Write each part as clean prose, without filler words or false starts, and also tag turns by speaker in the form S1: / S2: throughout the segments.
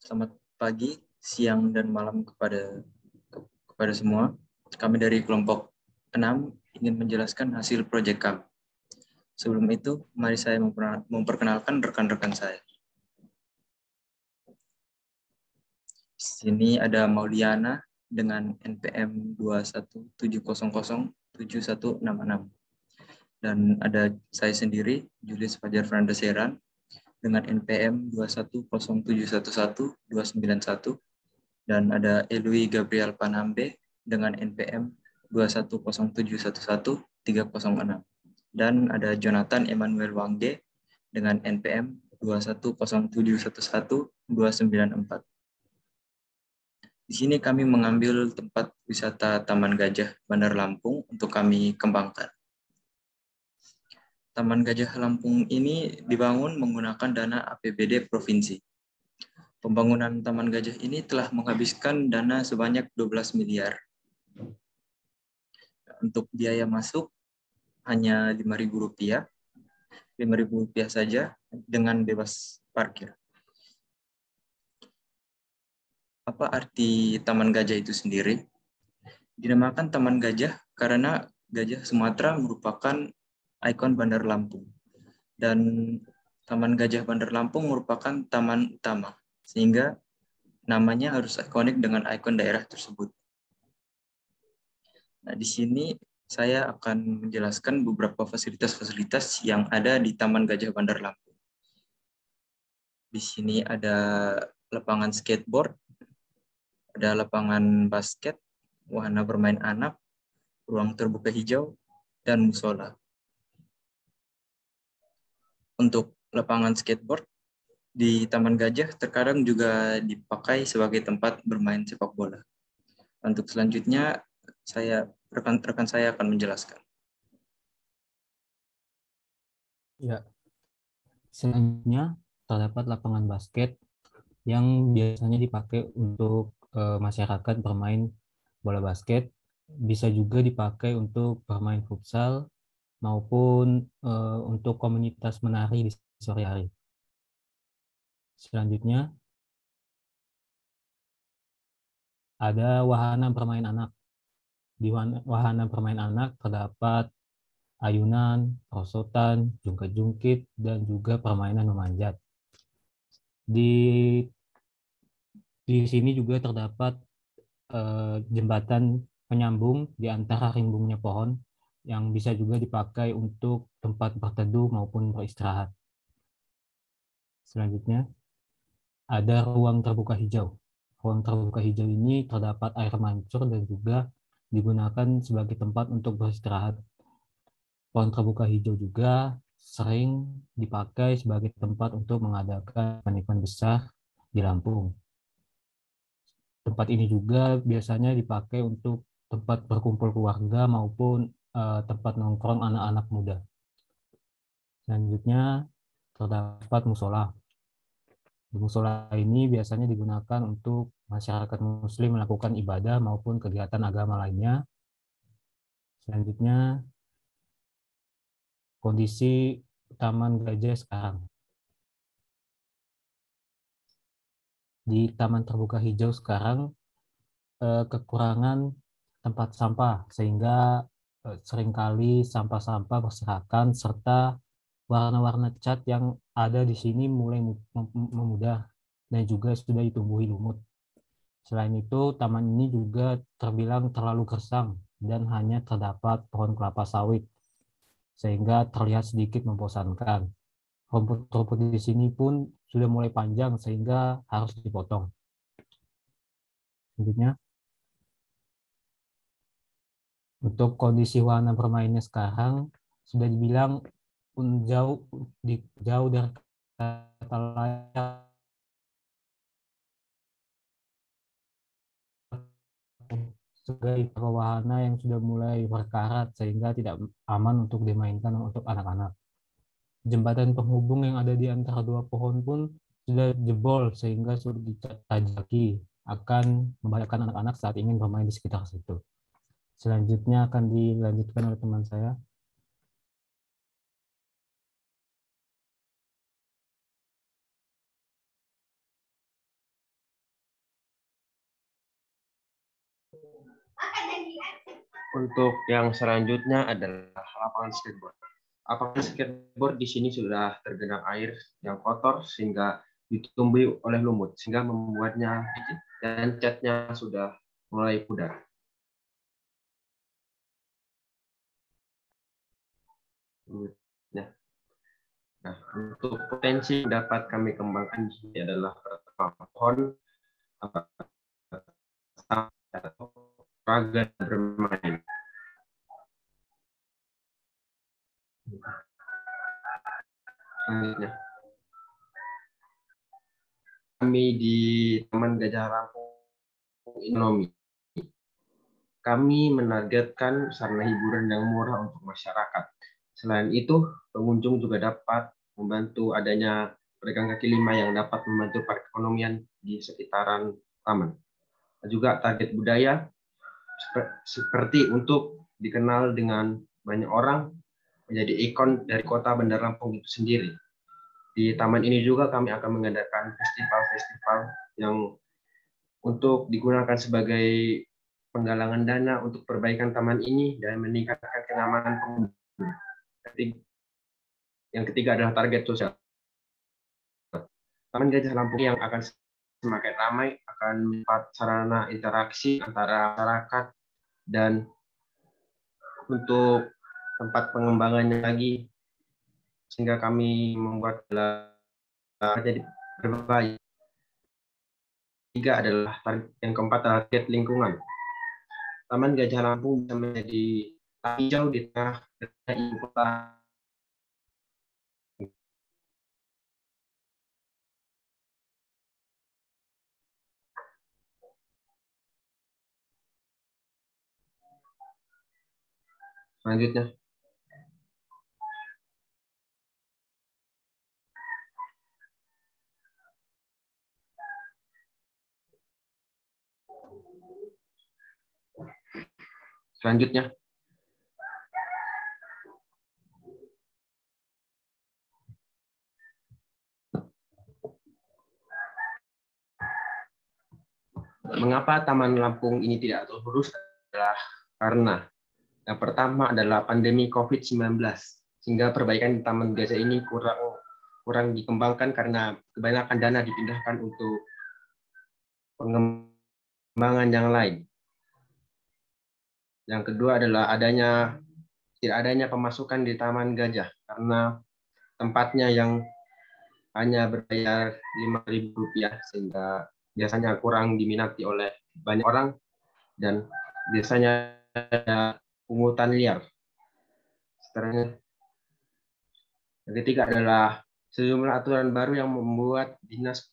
S1: Selamat pagi, siang, dan malam kepada semua. Kami dari kelompok 6 ingin menjelaskan hasil proyek kami. Sebelum itu, mari saya memperkenalkan rekan-rekan saya. Di sini ada Mauliana dengan NPM 217007166. Dan ada saya sendiri, Julius Fajar Frandeseran, dengan NPM 210711291. Dan ada Elwi Gabriel Panambe dengan NPM 210711306. Dan ada Jonathan Emmanuel Wangge dengan NPM 210711294. Di sini kami mengambil tempat wisata Taman Gajah Bandar Lampung untuk kami kembangkan. Taman Gajah Lampung ini dibangun menggunakan dana APBD provinsi. Pembangunan Taman Gajah ini telah menghabiskan dana sebanyak 12 miliar. Untuk biaya masuk hanya Rp5.000, Rp5.000 saja dengan bebas parkir. Apa arti Taman Gajah itu sendiri? Dinamakan Taman Gajah karena gajah Sumatera merupakan ikon Bandar Lampung. Dan Taman Gajah Bandar Lampung merupakan taman utama, sehingga namanya harus ikonik dengan ikon daerah tersebut. Nah, di sini saya akan menjelaskan beberapa fasilitas-fasilitas yang ada di Taman Gajah Bandar Lampung. Di sini ada lapangan skateboard, ada lapangan basket, wahana bermain anak, ruang terbuka hijau, dan musola. Untuk lapangan skateboard di Taman Gajah terkadang juga dipakai sebagai tempat bermain sepak bola. Untuk selanjutnya, rekan-rekan saya akan menjelaskan.
S2: Ya, selanjutnya terdapat lapangan basket yang biasanya dipakai untuk masyarakat bermain bola basket, bisa juga dipakai untuk bermain futsal maupun untuk komunitas menari di sore hari. Selanjutnya ada wahana bermain anak. Di wahana bermain anak terdapat ayunan, perosotan, jungkit-jungkit, dan juga permainan memanjat. Di sini juga terdapat jembatan penyambung di antara rimbungnya pohon yang bisa juga dipakai untuk tempat berteduh maupun beristirahat. Selanjutnya, ada ruang terbuka hijau. Ruang terbuka hijau ini terdapat air mancur dan juga digunakan sebagai tempat untuk beristirahat. Ruang terbuka hijau juga sering dipakai sebagai tempat untuk mengadakan event besar di Lampung. Tempat ini juga biasanya dipakai untuk tempat berkumpul keluarga maupun tempat nongkrong anak-anak muda. Selanjutnya terdapat musola. Di musola ini biasanya digunakan untuk masyarakat muslim melakukan ibadah maupun kegiatan agama lainnya. Selanjutnya kondisi Taman Gajah sekarang. Di Taman Terbuka Hijau sekarang kekurangan tempat sampah sehingga seringkali sampah-sampah berserakan serta warna-warna cat yang ada di sini mulai memudar dan juga sudah ditumbuhi lumut. Selain itu, taman ini juga terbilang terlalu gersang dan hanya terdapat pohon kelapa sawit, sehingga terlihat sedikit membosankan. Rumput-rumput di sini pun sudah mulai panjang sehingga harus dipotong. Selanjutnya, untuk kondisi wahana bermainnya sekarang sudah dibilang jauh dari kata layak, sebagai wahana yang sudah mulai berkarat sehingga tidak aman untuk dimainkan untuk anak-anak. Jembatan penghubung yang ada di antara dua pohon pun sudah jebol sehingga sulit dijajaki, akan membahayakan anak-anak saat ingin bermain di sekitar situ. Selanjutnya akan dilanjutkan oleh teman saya.
S3: Untuk yang selanjutnya adalah lapangan skateboard. Lapangan skateboard di sini sudah tergenang air yang kotor sehingga ditumbuhi oleh lumut sehingga membuatnya licin dan catnya sudah mulai pudar. Nah, untuk potensi yang dapat kami kembangkan di sini adalah pertama pohon, olahraga bermain. Selanjutnya, kami di Taman Gajah Lampung Ekonomi. Kami menargetkan sarana hiburan yang murah untuk masyarakat. Selain itu, pengunjung juga dapat membantu adanya pedagang kaki lima yang dapat membantu perekonomian di sekitaran taman. Juga target budaya seperti untuk dikenal dengan banyak orang, menjadi ikon dari kota Bandar Lampung itu sendiri. Di taman ini juga kami akan mengadakan festival-festival yang untuk digunakan sebagai penggalangan dana untuk perbaikan taman ini dan meningkatkan kenyamanan pengunjung. Yang ketiga adalah target sosial. Taman Gajah Lampung yang akan semakin ramai akan mendapat sarana interaksi antara masyarakat dan untuk tempat pengembangannya lagi sehingga kami membuat jadi berbagai. Tiga adalah yang keempat adalah target lingkungan. Taman Gajah Lampung bisa menjadi hijau di tengah ibu kota. Selanjutnya, mengapa Taman Lampung ini tidak terurus adalah karena yang pertama adalah pandemi COVID-19, sehingga perbaikan Taman Gajah ini kurang dikembangkan karena kebanyakan dana dipindahkan untuk pengembangan yang lain. Yang kedua adalah tidak adanya pemasukan di Taman Gajah karena tempatnya yang hanya berbayar Rp5.000 sehingga biasanya kurang diminati oleh banyak orang dan biasanya ada pungutan liar. Seterusnya, yang ketiga adalah sejumlah aturan baru yang membuat dinas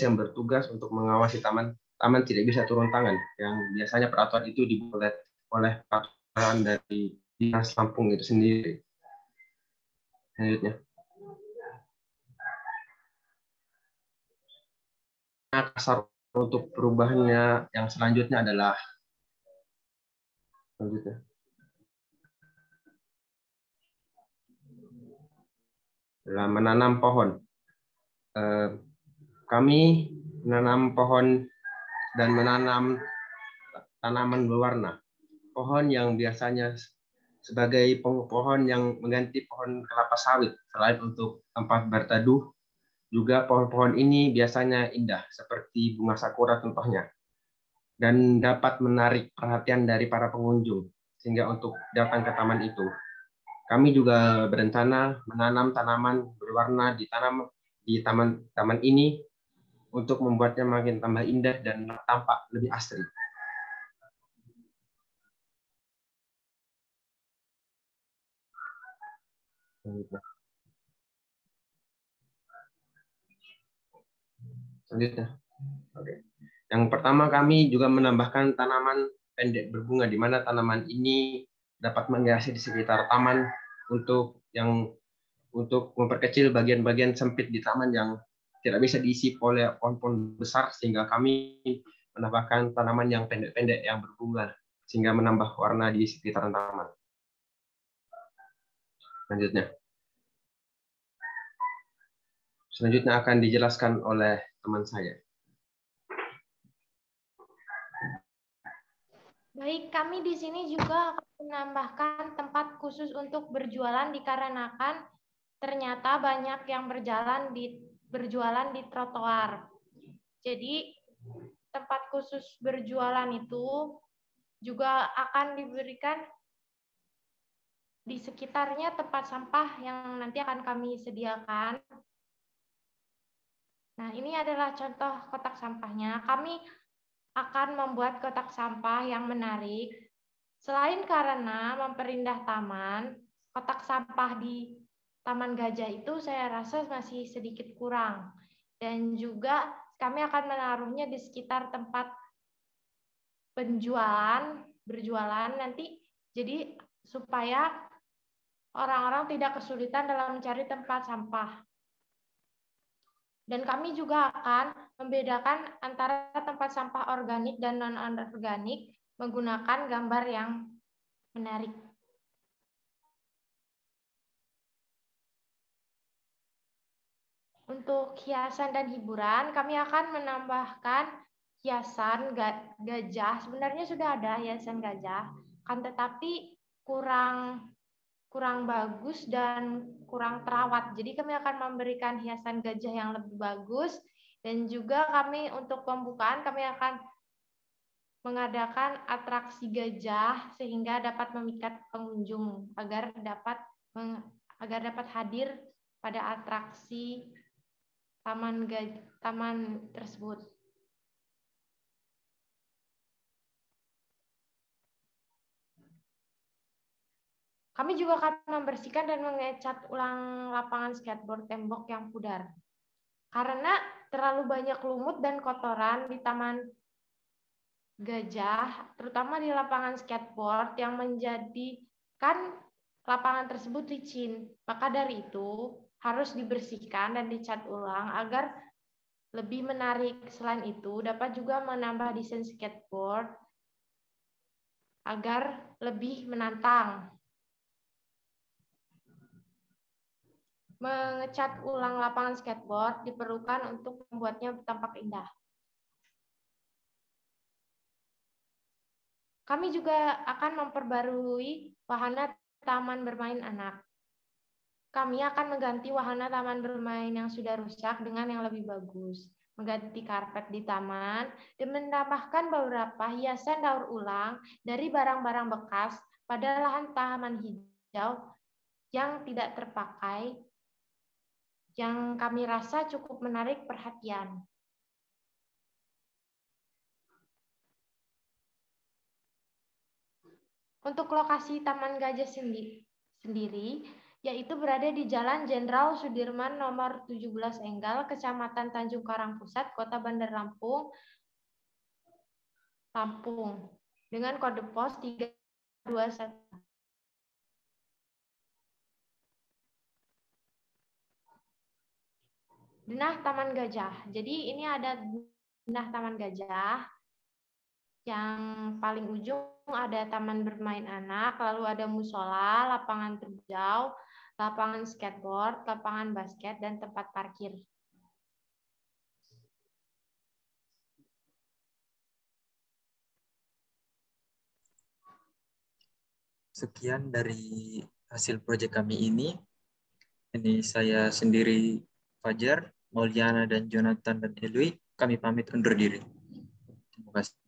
S3: yang bertugas untuk mengawasi taman tidak bisa turun tangan. Yang biasanya peraturan itu dibuat oleh peraturan dari Dinas Lampung itu sendiri. Selanjutnya, kasar untuk perubahannya yang selanjutnya adalah menanam pohon. Kami menanam pohon dan menanam tanaman berwarna. Pohon yang biasanya sebagai pohon yang mengganti pohon kelapa sawit. Selain untuk tempat berteduh, juga pohon-pohon ini biasanya indah, seperti bunga sakura contohnya. Dan dapat menarik perhatian dari para pengunjung, sehingga untuk datang ke taman itu. Kami juga berencana menanam tanaman berwarna di taman ini untuk membuatnya makin tambah indah dan tampak lebih asri. Selanjutnya. Oke. Yang pertama kami juga menambahkan tanaman pendek berbunga di mana tanaman ini dapat menghiasi di sekitar taman untuk memperkecil bagian-bagian sempit di taman yang tidak bisa diisi oleh pohon-pohon besar sehingga kami menambahkan tanaman yang pendek-pendek yang berbunga sehingga menambah warna di sekitar taman. Selanjutnya akan dijelaskan oleh teman saya.
S4: Baik, kami di sini juga akan menambahkan tempat khusus untuk berjualan dikarenakan ternyata banyak yang berjualan di trotoar. Jadi tempat khusus berjualan itu juga akan diberikan di sekitarnya tempat sampah yang nanti akan kami sediakan. Nah, ini adalah contoh kotak sampahnya. Kami akan membuat kotak sampah yang menarik. Selain karena memperindah taman, kotak sampah di Taman Gajah itu saya rasa masih sedikit kurang. Dan juga kami akan menaruhnya di sekitar tempat berjualan nanti, jadi supaya orang-orang tidak kesulitan dalam mencari tempat sampah. Dan kami juga akan membedakan antara tempat sampah organik dan non-organik menggunakan gambar yang menarik. Untuk hiasan dan hiburan, kami akan menambahkan hiasan gajah. Sebenarnya sudah ada hiasan gajah, kan tetapi kurang bagus dan kurang terawat. Jadi kami akan memberikan hiasan gajah yang lebih bagus, dan juga kami untuk pembukaan kami akan mengadakan atraksi gajah sehingga dapat memikat pengunjung agar dapat hadir pada atraksi taman tersebut. Kami juga akan membersihkan dan mengecat ulang lapangan skateboard tembok yang pudar. Karena terlalu banyak lumut dan kotoran di Taman Gajah, terutama di lapangan skateboard yang menjadikan lapangan tersebut licin. Maka dari itu harus dibersihkan dan dicat ulang agar lebih menarik. Selain itu, dapat juga menambah desain skateboard agar lebih menantang. Mengecat ulang lapangan skateboard diperlukan untuk membuatnya tampak indah. Kami juga akan memperbarui wahana taman bermain anak. Kami akan mengganti wahana taman bermain yang sudah rusak dengan yang lebih bagus, mengganti karpet di taman, dan menambahkan beberapa hiasan daur ulang dari barang-barang bekas pada lahan taman hijau yang tidak terpakai, yang kami rasa cukup menarik perhatian. Untuk lokasi Taman Gajah sendiri, yaitu berada di Jalan Jenderal Sudirman nomor 17 Enggal, Kecamatan Tanjung Karang Pusat, Kota Bandar Lampung, dengan kode pos 321. Denah Taman Gajah. Jadi ini ada denah Taman Gajah. Yang paling ujung ada taman bermain anak, lalu ada musola, lapangan terjauh, lapangan skateboard, lapangan basket, dan tempat parkir.
S1: Sekian dari hasil proyek kami ini. Ini saya sendiri, Fajar, Mauliana, dan Jonathan, dan Elwi. Kami pamit undur diri. Terima kasih.